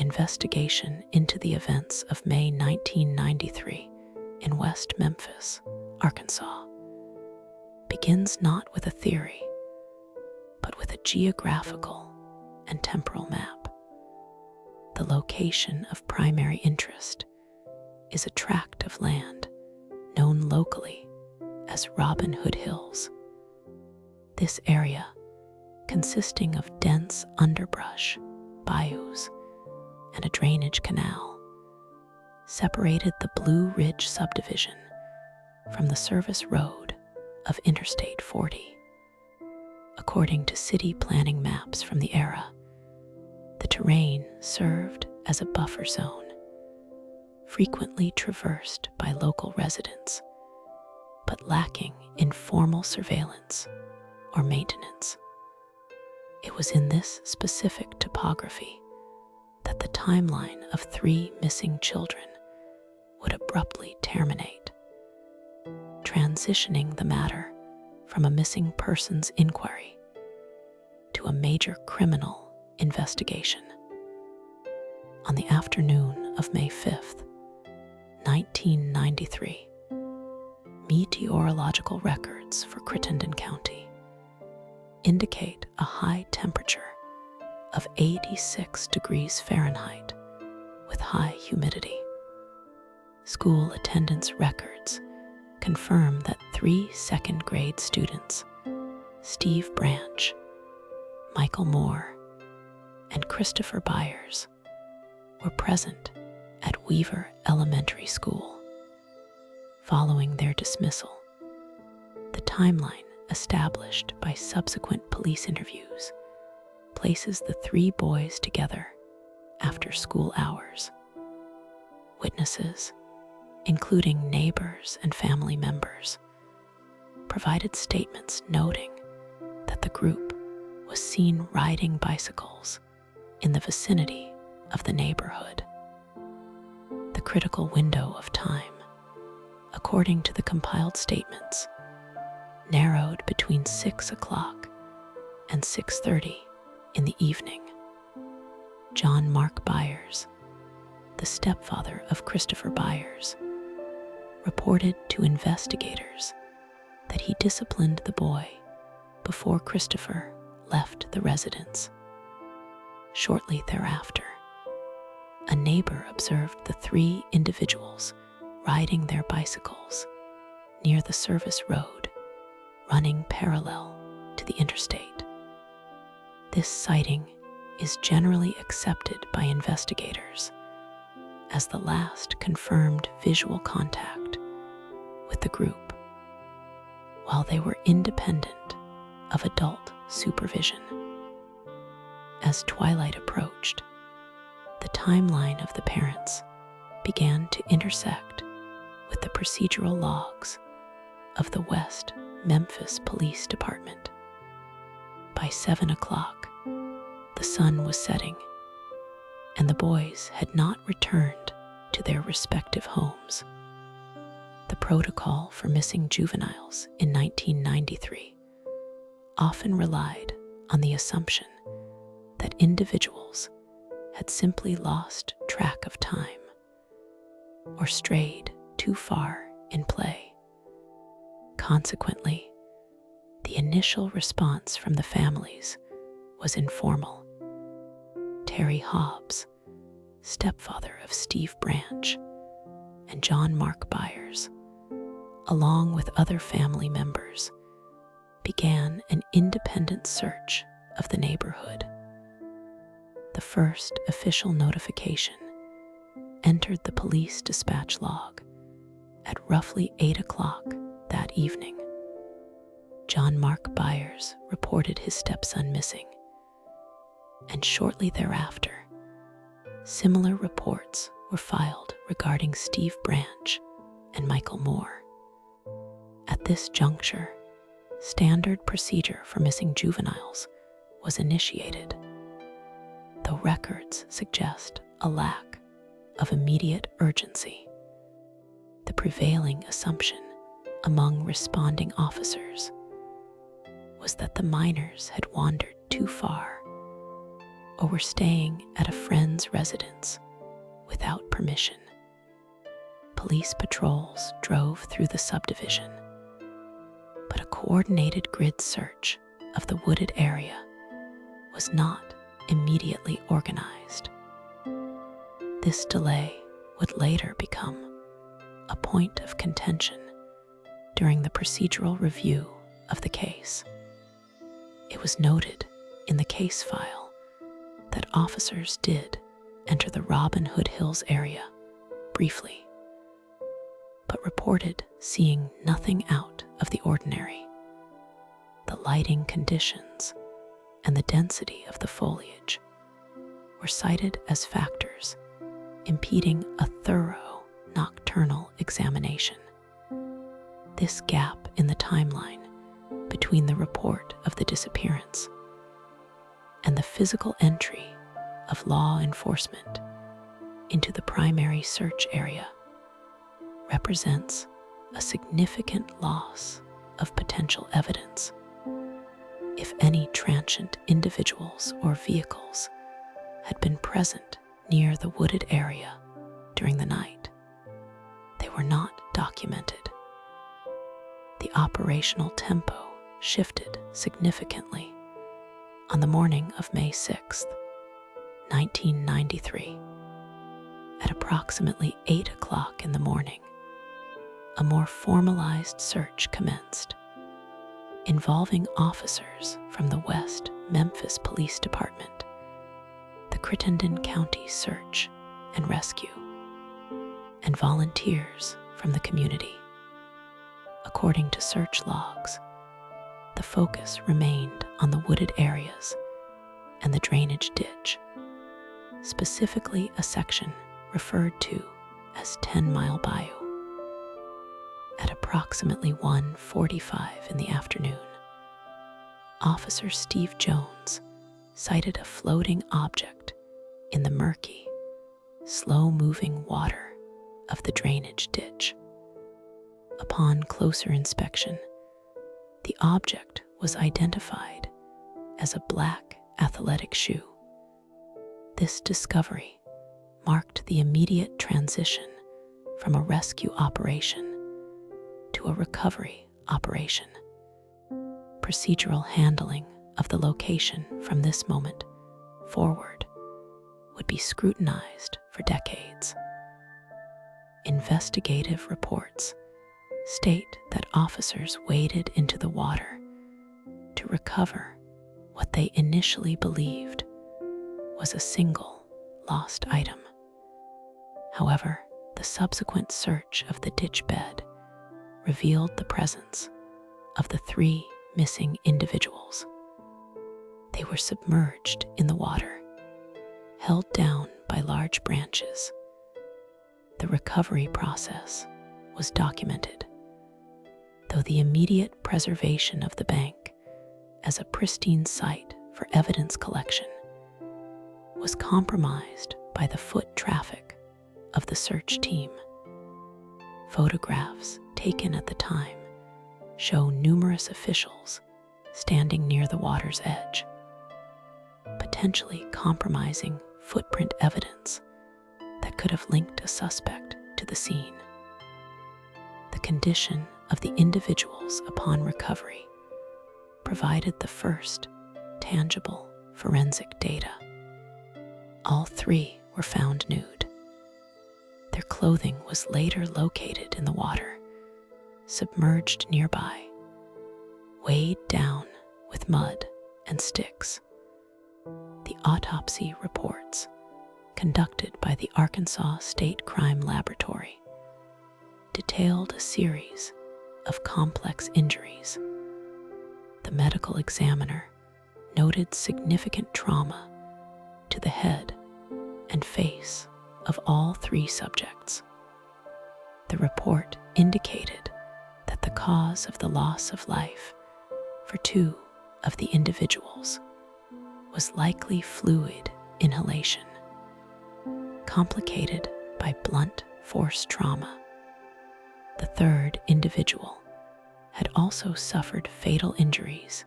investigation into the events of May 1993 in West Memphis, Arkansas, begins not with a theory, but with a geographical and temporal map. The location of primary interest is a tract of land known locally as Robin Hood Hills. This area, consisting of dense underbrush, bayous, and a drainage canal, separated the Blue Ridge subdivision from the service road of Interstate 40. According to city planning maps from the era, the terrain served as a buffer zone, frequently traversed by local residents, but lacking in formal surveillance or maintenance. It was in this specific topography that the timeline of 3 missing children would abruptly terminate, transitioning the matter from a missing persons inquiry to a major criminal investigation. On the afternoon of May 5th, 1993, meteorological records for Crittenden County indicate a high temperature of 86 degrees Fahrenheit with high humidity. School attendance records confirm that 3 second-grade students, Steve Branch, Michael Moore, and Christopher Byers, were present at Weaver Elementary School. Following their dismissal, the timeline established by subsequent police interviews places the 3 boys together after school hours. Witnesses, including neighbors and family members, provided statements noting that the group was seen riding bicycles in the vicinity of the neighborhood. The critical window of time, according to the compiled statements, narrowed between 6 o'clock and 6:30 in the evening. John Mark Byers, the stepfather of Christopher Byers, reported to investigators that he disciplined the boy before Christopher left the residence. Shortly thereafter, a neighbor observed the 3 individuals riding their bicycles near the service road running parallel to the interstate. This sighting is generally accepted by investigators as the last confirmed visual contact with the group, while they were independent of adult supervision. As twilight approached, the timeline of the parents began to intersect with the procedural logs of the West Memphis Police Department. By 7 o'clock, the sun was setting, and the boys had not returned to their respective homes. The protocol for missing juveniles in 1993 often relied on the assumption that individuals had simply lost track of time or strayed too far in play. Consequently, the initial response from the families was informal. Terry Hobbs, stepfather of Steve Branch, and John Mark Byers, along with other family members, began an independent search of the neighborhood. The first official notification entered the police dispatch log at roughly 8 o'clock that evening. John Mark Byers reported his stepson missing, and shortly thereafter, similar reports were filed regarding Steve Branch and Michael Moore. At this juncture, standard procedure for missing juveniles was initiated, though records suggest a lack of immediate urgency. The prevailing assumption among responding officers was that the minors had wandered too far or were staying at a friend's residence without permission. Police patrols drove through the subdivision, but a coordinated grid search of the wooded area was not immediately organized. This delay would later become a point of contention during the procedural review of the case. It was noted in the case file that officers did enter the Robin Hood Hills area briefly, but reported seeing nothing out of the ordinary. The lighting conditions and the density of the foliage were cited as factors impeding a thorough nocturnal examination. This gap in the timeline between the report of the disappearance and the physical entry of law enforcement into the primary search area represents a significant loss of potential evidence. If any transient individuals or vehicles had been present near the wooded area during the night, they were not documented. The operational tempo shifted significantly on the morning of May 6, 1993. At approximately 8 o'clock in the morning, a more formalized search commenced, involving officers from the West Memphis Police Department, the Crittenden County Search and Rescue, and volunteers from the community. According to search logs, the focus remained on the wooded areas and the drainage ditch, specifically a section referred to as 10 Mile Bayou. At approximately 1:45 in the afternoon, Officer Steve Jones sighted a floating object in the murky, slow-moving water of the drainage ditch. Upon closer inspection, the object was identified as a black athletic shoe. This discovery marked the immediate transition from a rescue operation to a recovery operation. Procedural handling of the location from this moment forward would be scrutinized for decades. Investigative reports state that officers waded into the water to recover what they initially believed was a single lost item. However, the subsequent search of the ditch bed revealed the presence of the 3 missing individuals. They were submerged in the water, held down by large branches. The recovery process was documented, though the immediate preservation of the bank as a pristine site for evidence collection was compromised by the foot traffic of the search team. Photographs taken at the time show numerous officials standing near the water's edge, potentially compromising footprint evidence that could have linked a suspect to the scene. The condition of the individuals upon recovery provided the first tangible forensic data. All 3 were found nude. Their clothing was later located in the water, submerged nearby, weighed down with mud and sticks. The autopsy reports, conducted by the Arkansas State Crime Laboratory, detailed a series of complex injuries. The medical examiner noted significant trauma to the head and face of all 3 subjects. The report indicated that the cause of the loss of life for 2 of the individuals was likely fluid inhalation, complicated by blunt force trauma. The 3rd individual had also suffered fatal injuries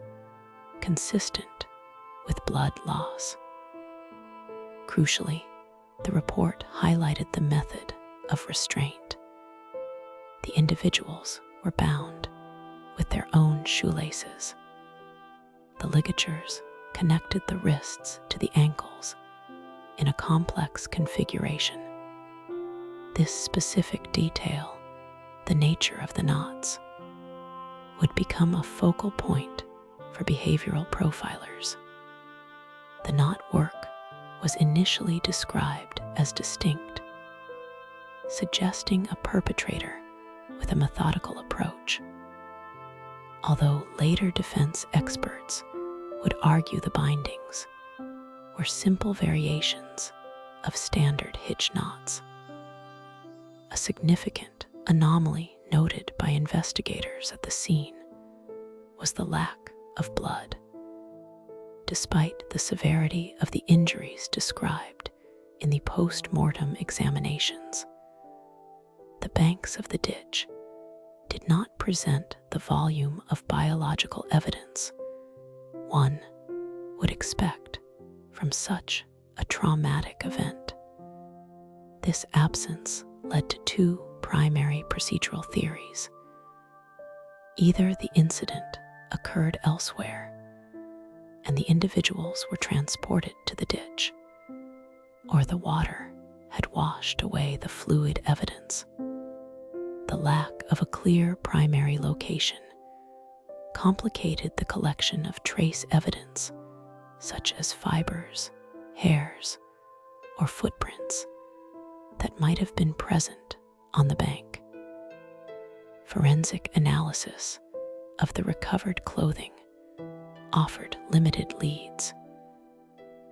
consistent with blood loss. Crucially, the report highlighted the method of restraint. The individuals were bound with their own shoelaces. The ligatures connected the wrists to the ankles in a complex configuration. This specific detail, the nature of the knots, would become a focal point for behavioral profilers. The knot work was initially described as distinct, suggesting a perpetrator with a methodical approach, although later defense experts would argue the bindings were simple variations of standard hitch knots. A significant anomaly noted by investigators at the scene was the lack of blood. Despite the severity of the injuries described in the post-mortem examinations, the banks of the ditch did not present the volume of biological evidence one would expect from such a traumatic event. This absence led to two primary procedural theories. Either the incident occurred elsewhere and the individuals were transported to the ditch, or the water had washed away the fluid evidence. The lack of a clear primary location complicated the collection of trace evidence, such as fibers, hairs, or footprints that might have been present on the bank. Forensic analysis of the recovered clothing offered limited leads.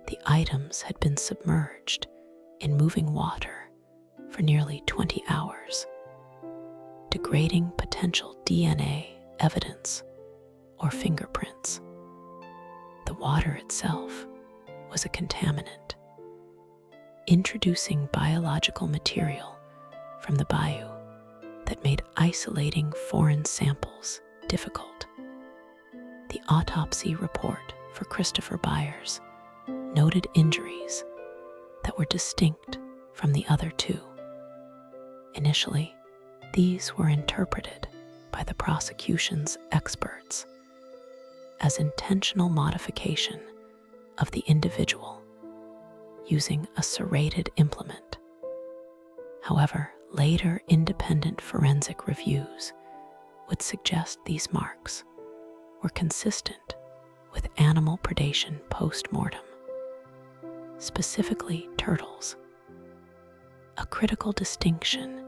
The items had been submerged in moving water for nearly 20 hours, degrading potential DNA evidence or fingerprints. The water itself was a contaminant, introducing biological material from the bayou that made isolating foreign samples difficult. The autopsy report for Christopher Byers noted injuries that were distinct from the other two. Initially, these were interpreted by the prosecution's experts as intentional modification of the individual using a serrated implement. However, later independent forensic reviews would suggest these marks were consistent with animal predation post-mortem, specifically turtles, a critical distinction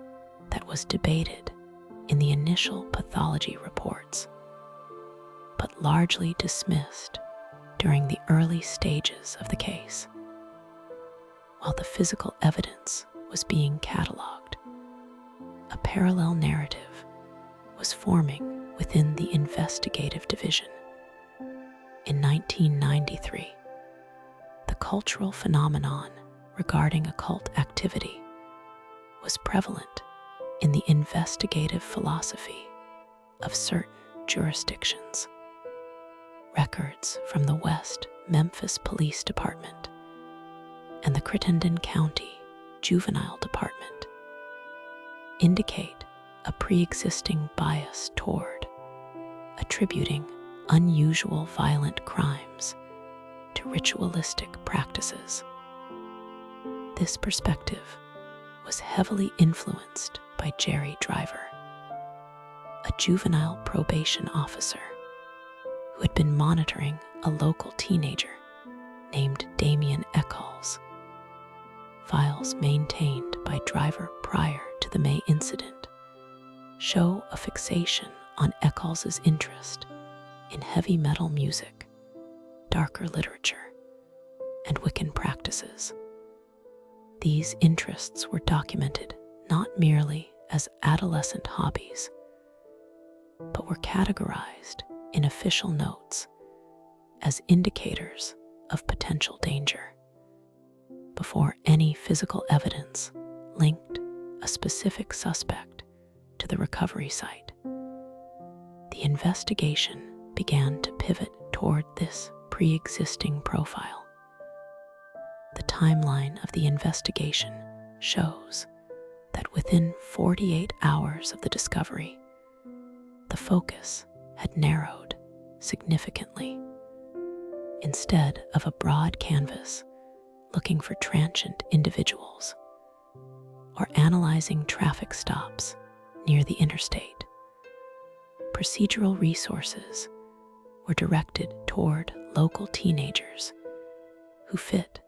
that was debated in the initial pathology reports, but largely dismissed during the early stages of the case. While the physical evidence was being cataloged, a parallel narrative was forming within the investigative division. In 1993, the cultural phenomenon regarding occult activity was prevalent in the investigative philosophy of certain jurisdictions. Records from the West Memphis Police Department and the Crittenden County Juvenile Department indicate a pre-existing bias toward attributing unusual violent crimes to ritualistic practices. This perspective was heavily influenced by Jerry Driver, a juvenile probation officer who had been monitoring a local teenager named Damien Eccles. Files maintained by Driver prior to the May incident show a fixation on Eccles' interest in heavy metal music, darker literature, and Wiccan practices. These interests were documented not merely as adolescent hobbies, but were categorized in official notes as indicators of potential danger. Before any physical evidence linked a specific suspect to the recovery site, the investigation began to pivot toward this pre-existing profile. The timeline of the investigation shows that within 48 hours of the discovery, the focus had narrowed significantly. Instead of a broad canvas looking for transient individuals or analyzing traffic stops near the interstate, procedural resources were directed toward local teenagers who fit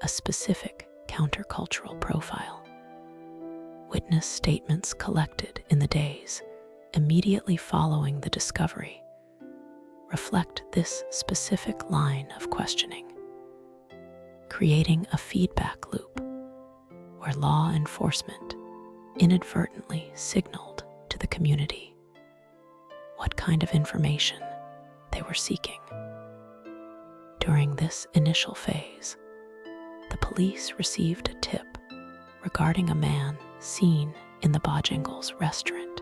a specific countercultural profile. Witness statements collected in the days immediately following the discovery reflect this specific line of questioning, creating a feedback loop where law enforcement inadvertently signaled to the community what kind of information they were seeking. During this initial phase, the police received a tip regarding a man seen in the Bojangles restaurant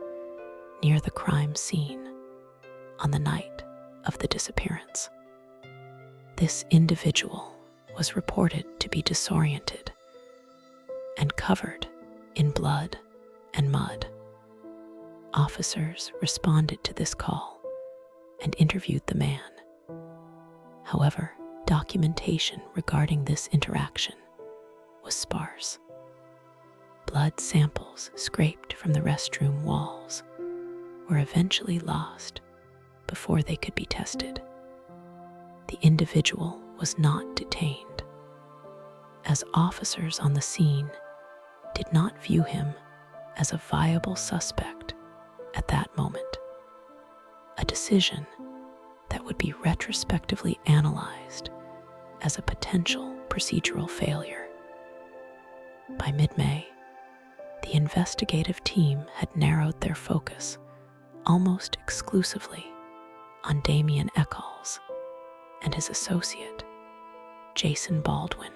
near the crime scene on the night of the disappearance. This individual was reported to be disoriented and covered in blood and mud. Officers responded to this call and interviewed the man. However, documentation regarding this interaction was sparse. Blood samples scraped from the restroom walls were eventually lost before they could be tested. The individual was not detained, as officers on the scene did not view him as a viable suspect at that moment, a decision that would be retrospectively analyzed as a potential procedural failure. By mid-May, the investigative team had narrowed their focus almost exclusively on Damien Eccles and his associate, Jason Baldwin.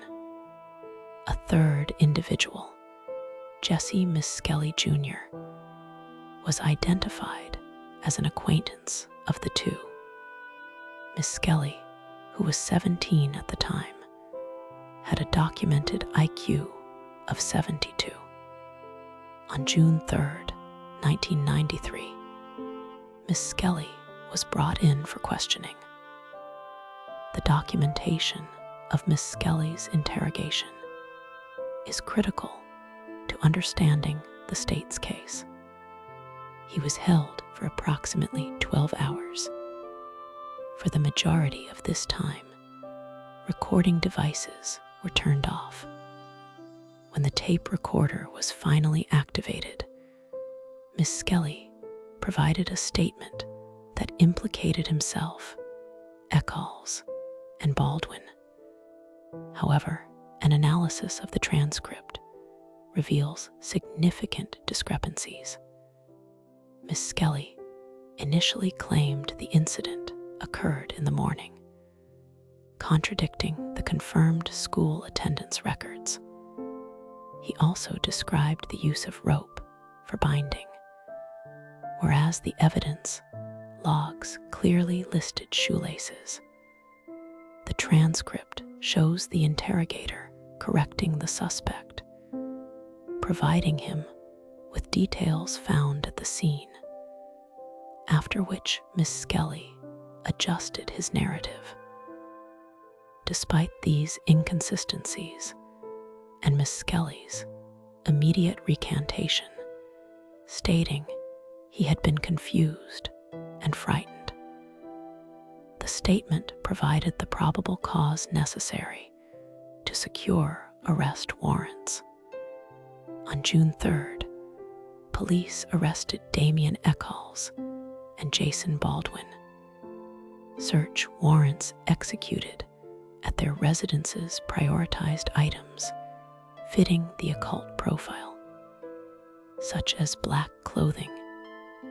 A third individual, Jesse Miskelly Jr., was identified as an acquaintance of the two. Miskelly, who was 17 at the time, had a documented IQ of 72. On June 3rd, 1993, Miskelly was brought in for questioning. The documentation of Miskelly's interrogation is critical to understanding the state's case. He was held for approximately 12 hours. For the majority of this time, recording devices were turned off. When the tape recorder was finally activated, Miskelly provided a statement that implicated himself, Eccles, and Baldwin. However, an analysis of the transcript reveals significant discrepancies. Miskelly initially claimed the incident occurred in the morning, contradicting the confirmed school attendance records. He also described the use of rope for binding, whereas the evidence logs clearly listed shoelaces. The transcript shows the interrogator correcting the suspect, providing him with details found at the scene, after which Miskelly adjusted his narrative. Despite these inconsistencies and Miskelly's immediate recantation, stating he had been confused and frightened, the statement provided the probable cause necessary to secure arrest warrants. On June 3rd, police arrested Damien Eccles and Jason Baldwin. Search warrants executed at their residences prioritized items fitting the occult profile, such as black clothing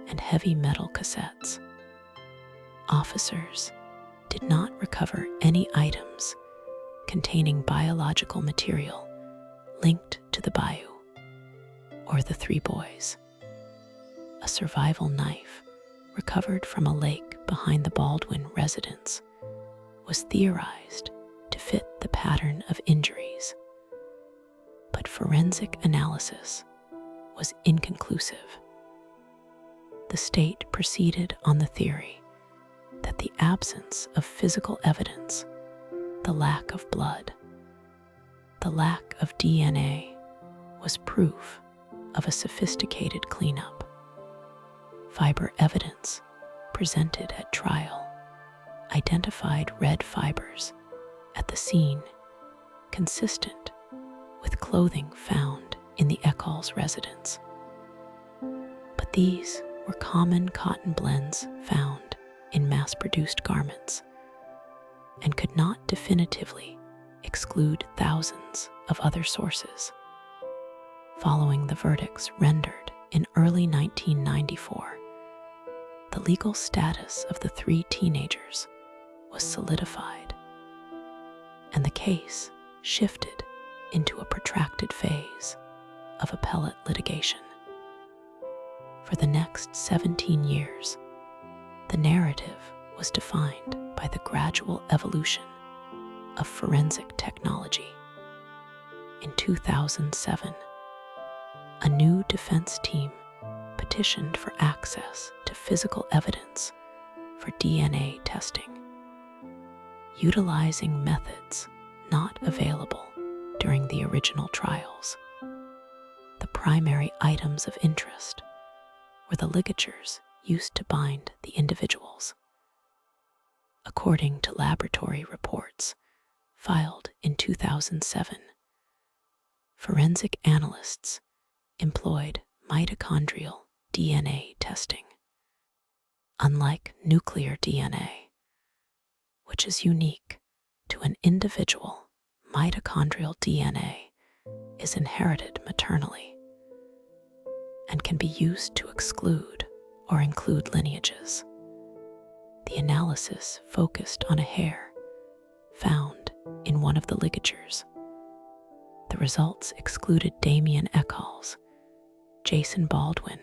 and heavy metal cassettes. Officers did not recover any items containing biological material linked to the bayou or the three boys. A survival knife recovered from a lake behind the Baldwin residence was theorized to fit the pattern of injuries. But forensic analysis was inconclusive. The state proceeded on the theory that the absence of physical evidence, the lack of blood, the lack of DNA, was proof of a sophisticated cleanup. Fiber evidence presented at trial identified red fibers at the scene consistent with clothing found in the Eccles residence. But these were common cotton blends found in mass-produced garments and could not definitively exclude thousands of other sources. Following the verdicts rendered in early 1994, the legal status of the three teenagers was solidified, and the case shifted into a protracted phase of appellate litigation. For the next 17 years, the narrative was defined by the gradual evolution of forensic technology. In 2007, a new defense team petitioned for access to physical evidence for DNA testing, utilizing methods not available during the original trials. The primary items of interest were the ligatures used to bind the individuals. According to laboratory reports filed in 2007, forensic analysts employed mitochondrial DNA testing. Unlike nuclear DNA, which is unique to an individual, mitochondrial DNA is inherited maternally and can be used to exclude or include lineages. The analysis focused on a hair found in one of the ligatures. The results excluded Damien Eccles, Jason Baldwin,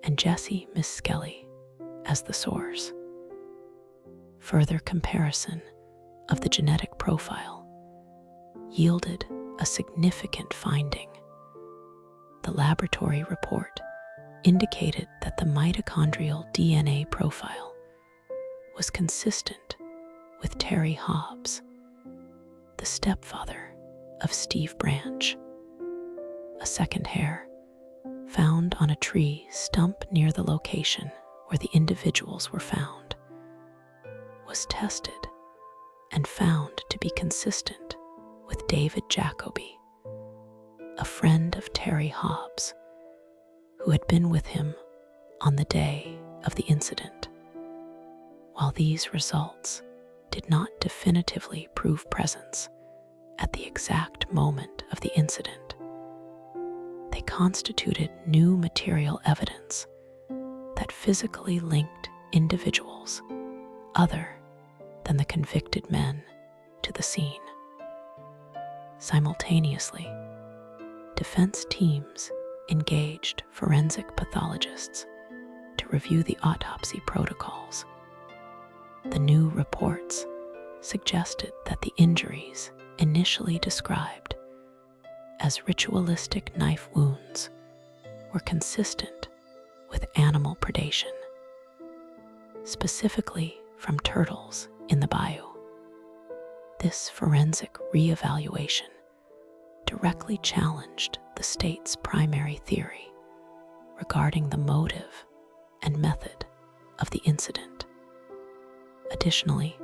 and Jesse Misskelley as the source. Further comparison of the genetic profile yielded a significant finding. The laboratory report indicated that the mitochondrial DNA profile was consistent with Terry Hobbs, the stepfather of Steve Branch. A second hair, found on a tree stump near the location where the individuals were found, was tested and found to be consistent with David Jacoby, a friend of Terry Hobbs, who had been with him on the day of the incident. While these results did not definitively prove presence at the exact moment of the incident, they constituted new material evidence that physically linked individuals other than the convicted men to the scene. Simultaneously, defense teams engaged forensic pathologists to review the autopsy protocols. The new reports suggested that the injuries initially described as ritualistic knife wounds were consistent with animal predation, specifically from turtles in the bayou. This forensic reevaluation directly challenged the state's primary theory regarding the motive and method of the incident. Additionally,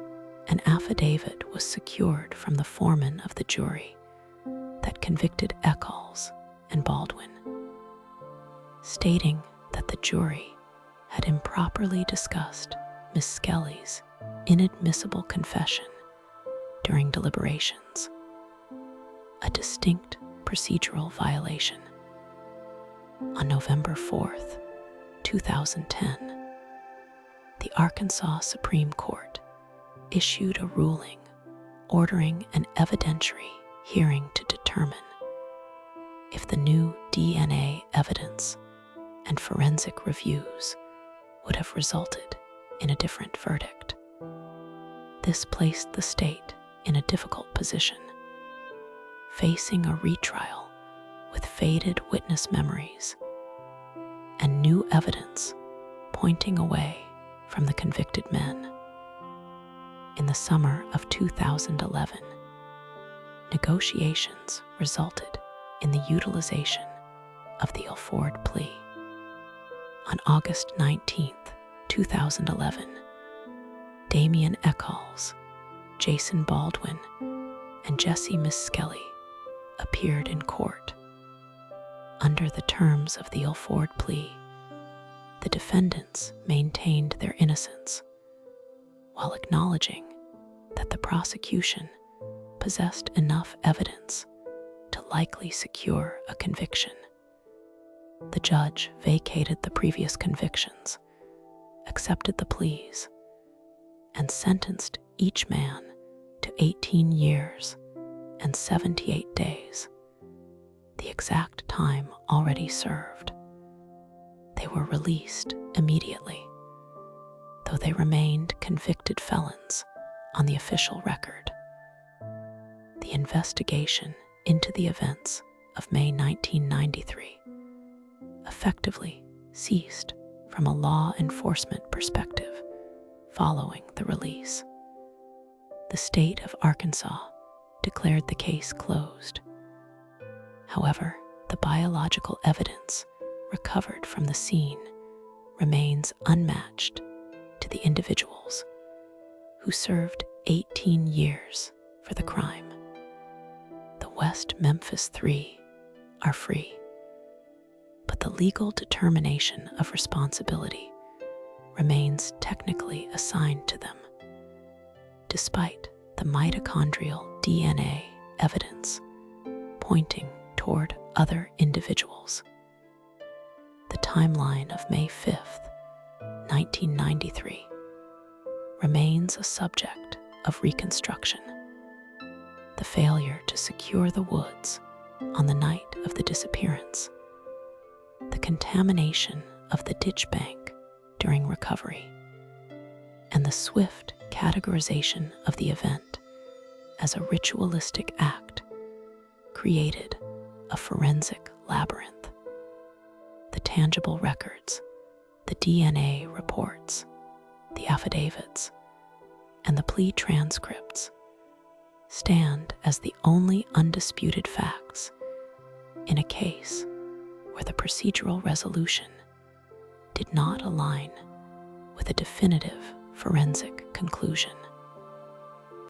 an affidavit was secured from the foreman of the jury that convicted Eccles and Baldwin, stating that the jury had improperly discussed Miss Skelly's inadmissible confession during deliberations, a distinct procedural violation. On November 4th, 2010, the Arkansas Supreme Court issued a ruling ordering an evidentiary hearing to determine if the new DNA evidence and forensic reviews would have resulted in a different verdict. This placed the state in a difficult position, facing a retrial with faded witness memories and new evidence pointing away from the convicted men. In the summer of 2011, negotiations resulted in the utilization of the unanswered plea. On August 19, 2011, Damian Eccles, Jason Baldwin, and Jesse Misskelley appeared in court. Under the terms of the unanswered plea, the defendants maintained their innocence while acknowledging that the prosecution possessed enough evidence to likely secure a conviction. The judge vacated the previous convictions, accepted the pleas, and sentenced each man to 18 years and 78 days, the exact time already served. They were released immediately, though they remained convicted felons on the official record. The investigation into the events of May 1993 effectively ceased from a law enforcement perspective following the release. The state of Arkansas declared the case closed. However, the biological evidence recovered from the scene remains unmatched to the individuals who served 18 years for the crime. The West Memphis Three are free, but the legal determination of responsibility remains technically assigned to them, despite the mitochondrial DNA evidence pointing toward other individuals. The timeline of May 5th, 1993 remains a subject of reconstruction. The failure to secure the woods on the night of the disappearance, the contamination of the ditch bank during recovery, and the swift categorization of the event as a ritualistic act created a forensic labyrinth. The tangible records, the DNA reports, the affidavits, and the plea transcripts stand as the only undisputed facts in a case where the procedural resolution did not align with a definitive forensic conclusion.